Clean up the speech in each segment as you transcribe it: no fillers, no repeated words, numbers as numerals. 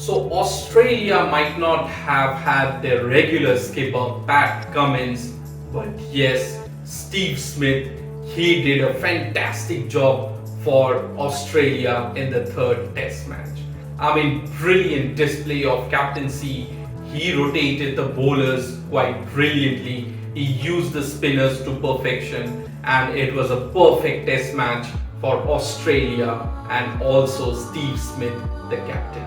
So Australia might not have had their regular skipper Pat Cummins, but yes, Steve Smith, he did a fantastic job for Australia in the third test match. I mean, brilliant display of captaincy. He rotated the bowlers quite brilliantly. He used the spinners to perfection, and it was a perfect test match for Australia and also Steve Smith, the captain.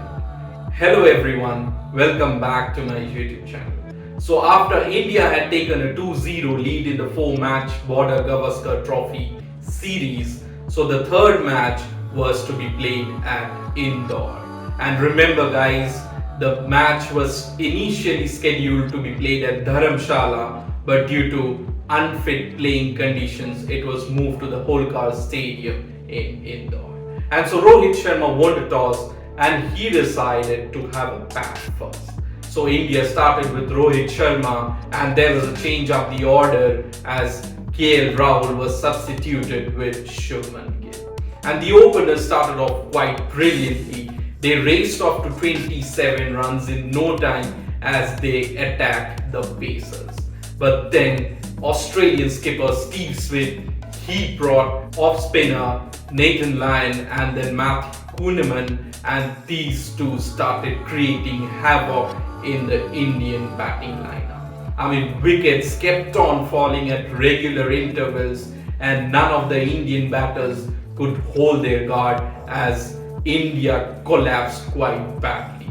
Hello everyone, welcome back to my YouTube channel. So after India had taken a 2-0 lead in the 4-match Border Gavaskar Trophy series, so the third match was to be played at Indore. And remember guys, the match was initially scheduled to be played at Dharamshala, but due to unfit playing conditions, it was moved to the Holkar Stadium in Indore. And so Rohit Sharma won the toss and he decided to have a bat first. So India started with Rohit Sharma and there was a change of the order as KL Rahul was substituted with Shubman Gill. And the openers started off quite brilliantly. They raced off to 27 runs in no time as they attacked the Pacers. But then Australian skipper Steve Smith, he brought off spinner Nathan Lyon and then Matthew Kuhnemann, and these two started creating havoc in the Indian batting lineup. I mean, wickets kept on falling at regular intervals and none of the Indian batters could hold their guard as India collapsed quite badly.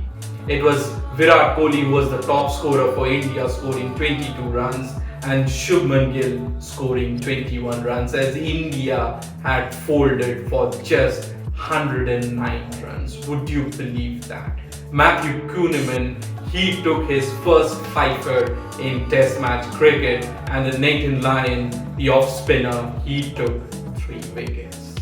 It was Virat Kohli who was the top scorer for India, scoring 22 runs, and Shubman Gill scoring 21 runs as India had folded for just 109 runs. Would you believe that? Matthew Kuhnemann, he took his first fifer in Test match cricket, and then Nathan Lyon, the off spinner, he took 3 wickets.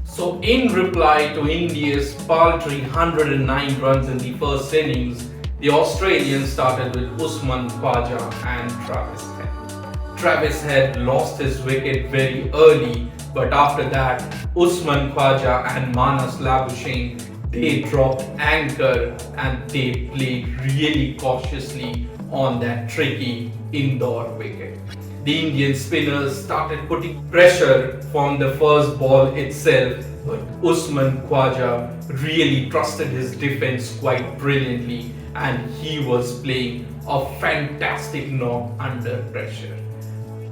So in reply to India's paltry 109 runs in the first innings, the Australians started with Usman Khawaja and Travis Head. Travis Head lost his wicket very early, but after that, Usman Khawaja and Manas Labuschagne, they dropped anchor and they played really cautiously on that tricky Indore wicket. The Indian spinners started putting pressure from the first ball itself, but Usman Khawaja really trusted his defense quite brilliantly and he was playing a fantastic knock under pressure.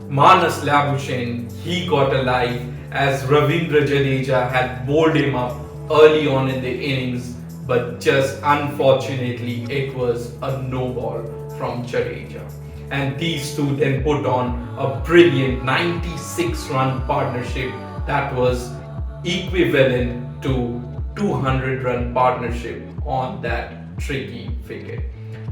Manas Labuschagne, he got alive as Ravindra Jadeja had bowled him up early on in the innings, but just unfortunately it was a no ball from Jadeja. And these two then put on a brilliant 96-run partnership that was equivalent to 200-run partnership on that tricky wicket.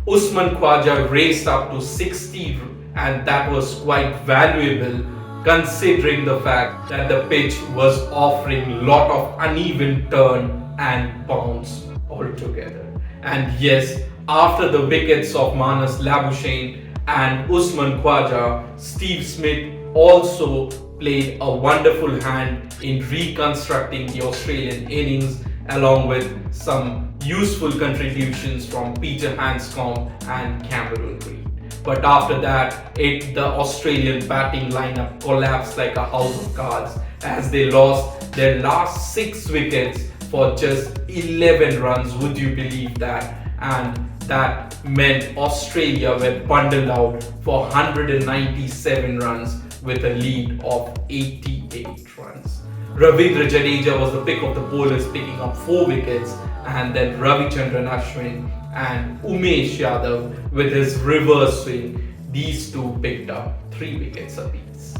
Usman Khawaja raced up to 60 and that was quite valuable considering the fact that the pitch was offering lot of uneven turn and bounce altogether. And yes, after the wickets of Manas Labuschagne and Usman Khawaja, Steve Smith also played a wonderful hand in reconstructing the Australian innings along with some useful contributions from Peter Handscomb and Cameron Green. But after that, the Australian batting lineup collapsed like a house of cards as they lost their last 6 wickets for just 11 runs. Would you believe that? And that meant Australia were bundled out for 197 runs with a lead of 88 runs. Ravindra Jadeja was the pick of the bowlers, picking up 4 wickets, and then Ravichandran Ashwin and Umesh Yadav with his reverse swing, these two picked up 3 wickets apiece.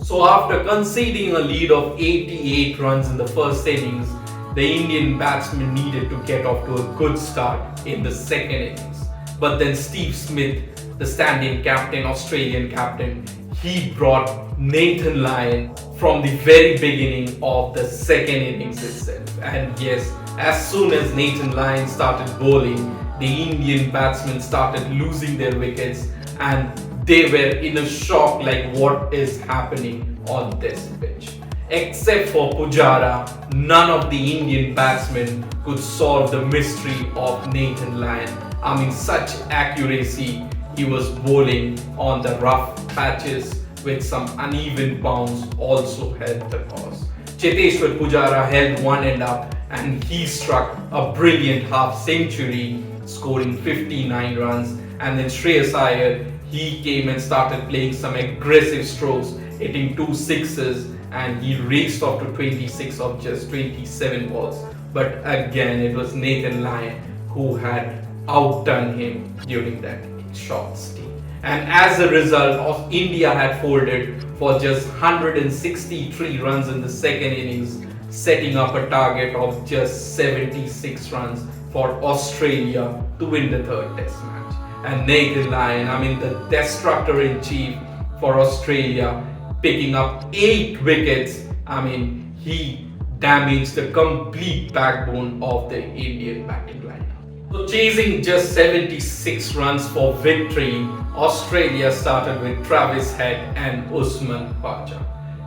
So after conceding a lead of 88 runs in the first innings, the Indian batsmen needed to get off to a good start in the second innings. But then Steve Smith, the stand-in captain, Australian captain, he brought Nathan Lyon from the very beginning of the second innings itself. And yes, as soon as Nathan Lyon started bowling, the Indian batsmen started losing their wickets and they were in a shock like what is happening on this pitch. Except for Pujara, none of the Indian batsmen could solve the mystery of Nathan Lyon. I mean, such accuracy. He was bowling on the rough patches with some uneven bounce also helped the cause. Cheteshwar Pujara held one end up and he struck a brilliant half century, scoring 59 runs. And then Shreyas Iyer, he came and started playing some aggressive strokes, hitting 2 sixes, and he raced off to 26 of just 27 balls. But again, it was Nathan Lyon who had outdone him during that short stay. And as a result, India had folded for just 163 runs in the second innings, setting up a target of just 76 runs for Australia to win the third test match. And Nathan Lyon, I mean the destructor-in-chief for Australia, picking up 8 wickets. I mean, he damaged the complete backbone of the Indian batting lineup. So chasing just 76 runs for victory, Australia started with Travis Head and Usman Khawaja.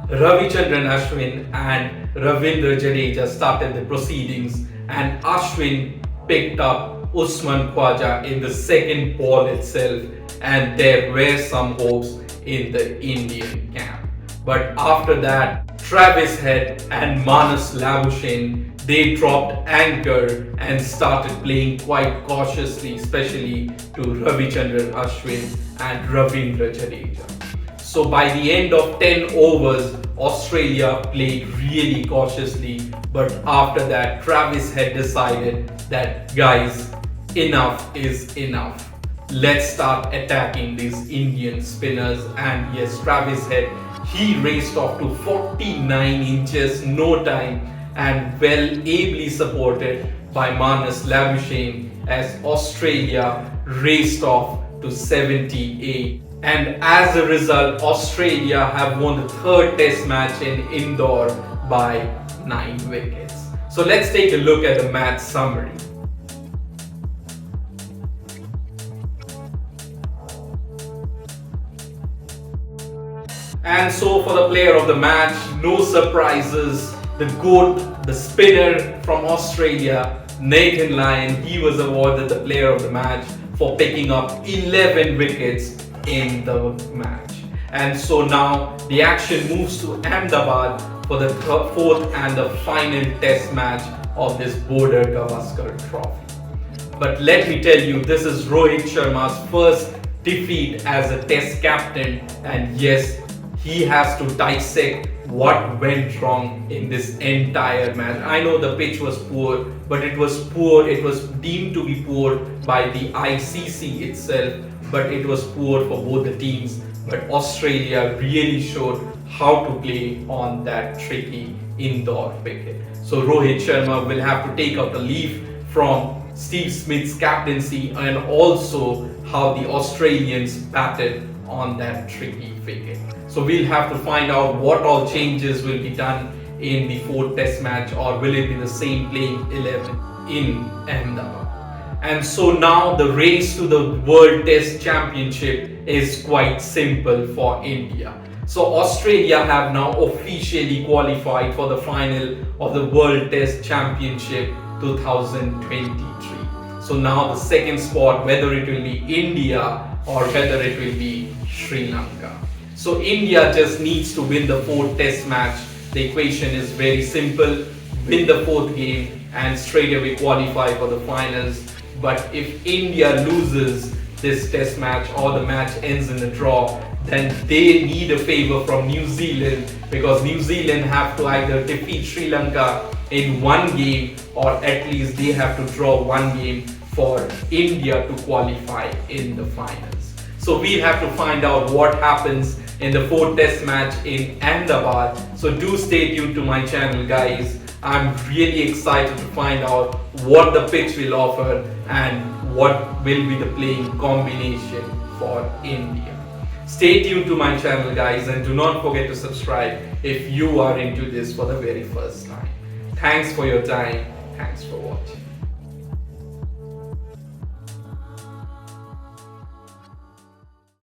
Ravichandran Ashwin and Ravindra Jadeja started the proceedings, and Ashwin picked up Usman Khawaja in the second ball itself, and there were some hopes in the Indian camp. But after that, Travis Head and Manas Labuschagne, they dropped anchor and started playing quite cautiously, especially to Ravichandran Ashwin and Ravindra Jadeja. So by the end of 10 overs, Australia played really cautiously, but after that, Travis Head decided that, guys, enough is enough. Let's start attacking these Indian spinners. And yes, Travis Head, he raced off to 49 inches, no time, and well ably supported by Manas Labuschagne as Australia raced off to 78. And as a result, Australia have won the third test match in Indore by 9 wickets. So let's take a look at the match summary. And so for the player of the match, no surprises, the GOAT, the spinner from Australia, Nathan Lyon, he was awarded the player of the match for picking up 11 wickets in the match. And so now the action moves to Ahmedabad for the fourth and the final test match of this Border Gavaskar Trophy. But let me tell you, this is Rohit Sharma's first defeat as a test captain, and yes, he has to dissect what went wrong in this entire match. I know the pitch was poor, but it was poor. It was deemed to be poor by the ICC itself, but it was poor for both the teams. But Australia really showed how to play on that tricky Indore wicket. So Rohit Sharma will have to take up the leaf from Steve Smith's captaincy, and also how the Australians batted on that tricky wicket. So we'll have to find out what all changes will be done in the fourth test match, or will it be the same playing 11 in Ahmedabad. And so now the race to the World Test Championship is quite simple for India. So Australia have now officially qualified for the final of the World Test Championship 2023. So now the second spot, whether it will be India or whether it will be Sri Lanka. So India just needs to win the fourth test match. The equation is very simple. Win the fourth game and straight away qualify for the finals. But if India loses this test match or the match ends in a draw, then they need a favor from New Zealand, because New Zealand have to either defeat Sri Lanka in one game, or at least they have to draw one game for India to qualify in the finals. So we have to find out what happens in the fourth test match in Ahmedabad. So do stay tuned to my channel, guys. I'm really excited to find out what the pitch will offer and what will be the playing combination for India. Stay tuned to my channel, guys, and do not forget to subscribe if you are into this for the very first time. Thanks for your time. Thanks for watching.